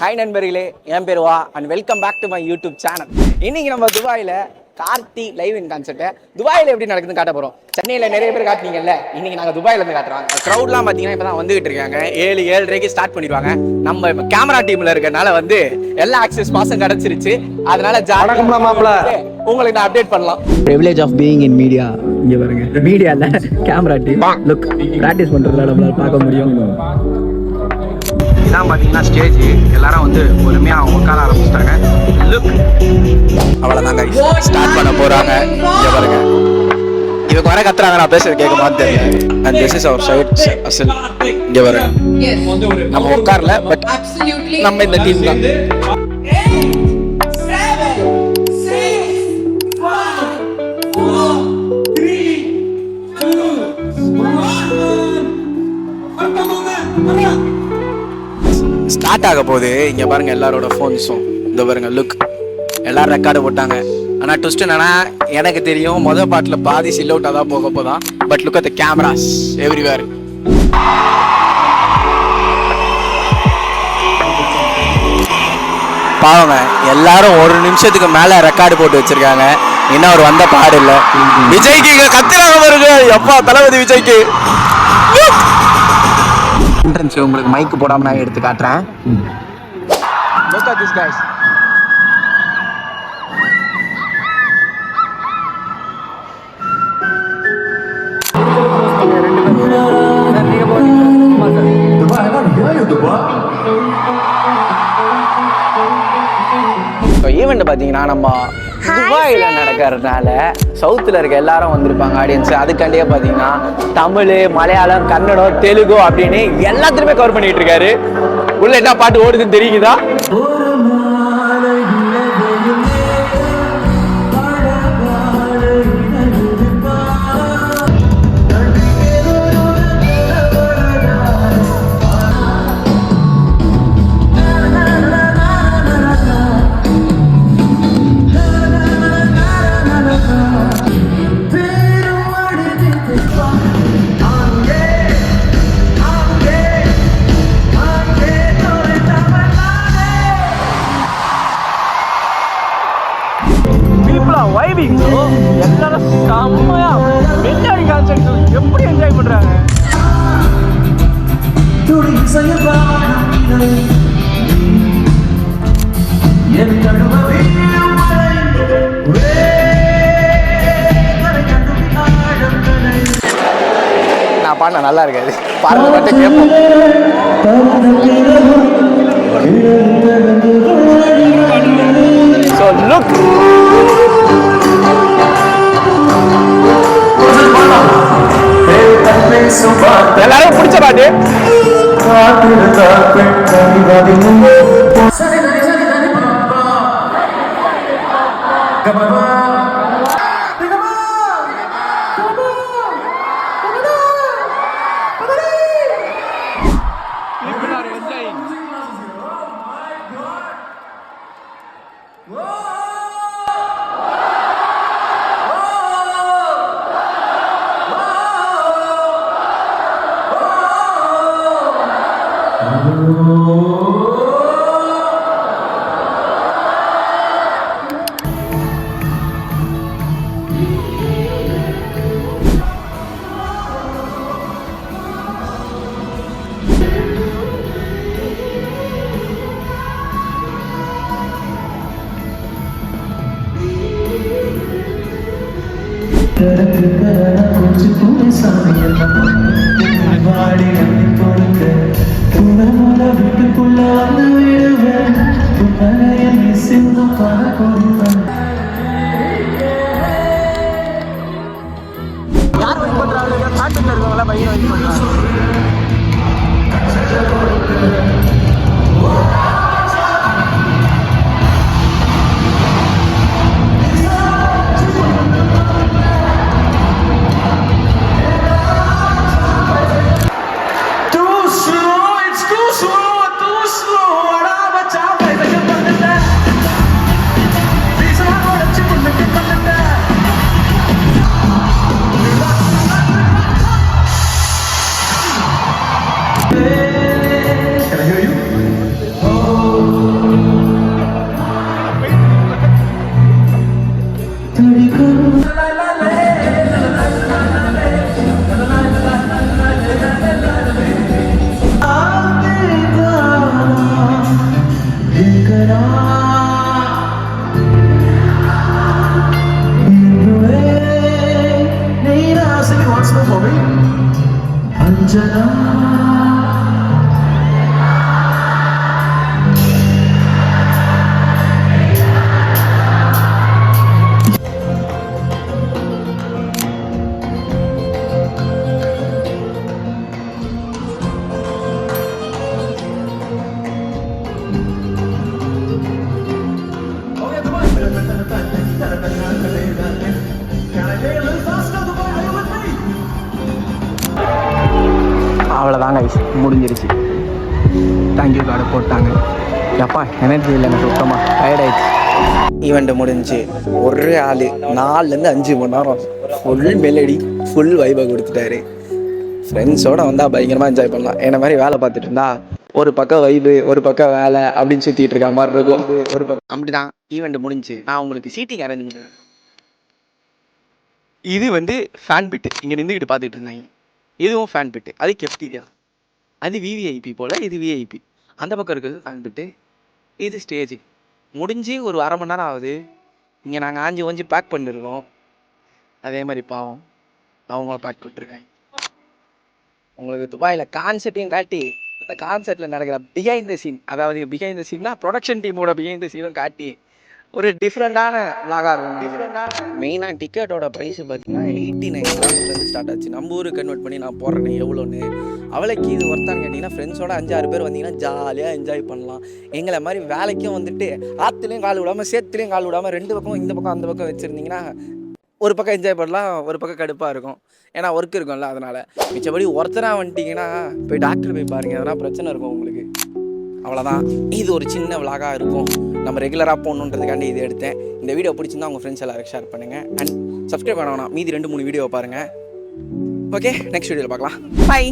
Hi நண்பர்களே, என் பேர் வா and welcome back to my YouTube channel. இன்னைக்கு நம்ம துபாயில் கார்த்தி லைவ் இன் கான்செப்ட் துபாயில் எப்படி நடக்குதுன்னு காட்ட போகிறோம். சென்னையில் நிறைய பேர் காட்டினீங்கல்ல, இன்னைக்கு நாங்கள் துபாயிலேருந்து காட்டுறோம். க்ரௌட்லாம் பார்த்தீங்கன்னா இப்போ தான் வந்துகிட்டு இருக்காங்க. 7-7:30 ஸ்டார்ட் பண்ணிடுவாங்க. நம்ம இப்போ கேமரா டீமில் இருக்கனால வந்து எல்லா ஆக்சஸ் பாஸும் கிடச்சிருச்சு. அதனால உங்களுக்கு நான் அப்டேட் பண்ணலாம். privilege of being in media. இங்கே பாருங்க, மீடியா இல்லை கேமரா டீம். லுக், ப்ராக்டிஸ் பண்ணுறதுல நம்மளால் பார்க்க முடியும். இதான் பார்த்தீங்கன்னா ஸ்டேஜ். எல்லாரும் வந்து பொறுமையாக உட்கார ஆரம்பிச்சிட்டாங்க. லுக், அவ்வளோதாங்க ஸ்டார்ட் பண்ண போகிறாங்க. இங்கே பாருங்க, இவங்க வர கத்துறாங்க, நான் பேசுறது கேட்க மாட்டேன். And this is our side அசல். இங்கே பாருங்க, நம்ம உட்காரல, பட் நம்ம இந்த டீம் தான். ஸ்டார்ட் ஆக போகுது. இங்கே பாருங்க, எல்லாரோட ஃபோன்ஸும் இந்த பாருங்க. லுக், எல்லாரும் ரெக்கார்டு போட்டாங்க. ஆனால் ட்விஸ்ட் என்னன்னா, எனக்கு தெரியும் மொதல் பாட்டில் பாதி சில் அவுட்டாக தான் போக போதான். But look at the cameras everywhere. பாவங்க, எல்லாரும் ஒரு நிமிஷத்துக்கு மேலே ரெக்கார்டு போட்டு வச்சிருக்காங்க. இன்னும் அவர் வந்த பாடு இல்லை. விஜய்க்கு இங்கே கத்துறாங்க பாருங்க. எப்பா தளபதி விஜய்க்கு என்ட்ரன்ஸ். உங்களுக்கு மைக்கு போடாம நான் எடுத்து காட்டுறேன். Look at this guys. Event பார்த்தீங்கன்னா நம்ம துபாயில் நடக்கிறதுனால சவுத்தில் இருக்க எல்லாரும் வந்திருப்பாங்க ஆடியன்ஸ். அதுக்காண்டியே பார்த்தீங்கன்னா தமிழ், மலையாளம், கன்னடம், தெலுங்கு அப்படின்னு எல்லாத்துலையுமே கவர் பண்ணிட்டு இருக்காரு. உள்ள என்ன பாட்டு ஓடுதுன்னு தெரியுதா? எல்லாரும் செம்மையா வெள்ளாடி கான்செப்ட் எப்படி என்ஜாய் பண்றாங்க. நான் பாடினா நல்லா இருக்காது, பாடுறது மட்டும் கேட்போம். So look, எல்லாரும் பிடிச்ச பாட்டு. அவ்வளோதாங்க முடிஞ்சிருச்சு. தேங்க்யூ கார்டை போட்டாங்க. எப்பா எனர்ஜி இல்லைங்க, சுத்தமாக டயர்டாயிடுச்சு. ஈவெண்ட் முடிஞ்சு ஒரு ஆள் 4-5 மணி நேரம் ஃபுல் மெலடி ஃபுல் வைபை கொடுத்துட்டாரு. ஃப்ரெண்ட்ஸோடு வந்தால் பயங்கரமாக என்ஜாய் பண்ணலாம். என்ன மாதிரி வேலை பார்த்துட்டு இருந்தா ஒரு பக்கம் வைபு ஒரு பக்கம் வேலை அப்படின்னு சுற்றிட்டு இருக்க மாதிரி இருக்கும். ஒரு பக்கம் அப்படி தான் ஈவெண்ட் முடிஞ்சு நான் உங்களுக்கு சீட்டிங் அரேஞ்ச் பண்ணுறேன். இது வந்து ஃபேன் பிட்டு, இங்கே நின்றுக்கிட்டு பார்த்துட்டு இருந்தாங்க. இதுவும் ஃபேன் பிட்டு, அது கெஃப்டீரியா, அது விவிஐபி போல், இது விஐபி. அந்த பக்கம் இருக்குது ஃபேன் பிட்டு, இது ஸ்டேஜ். முடிஞ்சு ஒரு அரை மணி நேரம் ஆகுது. இங்கே நாங்கள் ஆஞ்சி ஓஞ்சி பேக் பண்ணிருக்கோம். அதே மாதிரி பாவம் அவங்கள பேக் பண்ணிட்டுருக்காங்க. உங்களுக்கு துபாயில் கான்செர்ட்டையும் காட்டி அந்த கான்செர்ட்டில் நடக்கிற பிஹைண்ட் த சீன், அதாவது பிஹைண்ட் த சீன்னா ப்ரொடக்ஷன் டீமோட பிஹைண்ட் த சீனும் காட்டி ஒரு டிஃப்ரெண்ட்டான விளாகாக இருக்கும். மெயினாக டிக்கெட்டோட ப்ரைஸ் பார்த்தீங்கன்னா 89 ஸ்டார்ட் ஆச்சு. நம்ம ஊருக்கு கன்வெர்ட் பண்ணி நான் போடுறேன் எவ்வளோன்னு. அவளைக்கு இது ஒர்த்தான்னு கேட்டிங்கன்னா ஃப்ரெண்ட்ஸோட 5-6 பேர் வந்தீங்கன்னா ஜாலியாக என்ஜாய் பண்ணலாம். எங்களை மாதிரி வேலைக்கும் வந்துட்டு ஆற்றுலையும் கால் விடாமல் சேத்துலேயும் கால் விடாமல் 2 பக்கம் இந்த பக்கம் அந்த பக்கம் வச்சுருந்தீங்கன்னா ஒரு பக்கம் என்ஜாய் பண்ணலாம், ஒரு பக்கம் கடுப்பாக இருக்கும். ஏன்னா ஒர்க் இருக்கும்ல, அதனால். மிச்சபடி ஒருத்தராக வந்துட்டிங்கன்னா போய் டாக்டர் போய் பாருங்கள், எதனா பிரச்சனை இருக்கும் உங்களுக்கு. அவ்வளோதான். இது ஒரு சின்ன விலாகாக இருக்கும், நம்ம ரெகுலராக போகணுன்றதுக்காண்டி இது எடுத்தேன். இந்த வீடியோ பிடிச்சிருந்தா உங்கள் ஃப்ரெண்ட்ஸ் எல்லாரும் ஷேர் பண்ணுங்கள். அண்ட் சப்ஸ்கிரைப் பண்ண வேணாம், மீதி 2-3 வீடியோ பாருங்கள். ஓகே, நெக்ஸ்ட் வீடியோவில் பார்க்கலாம். பை.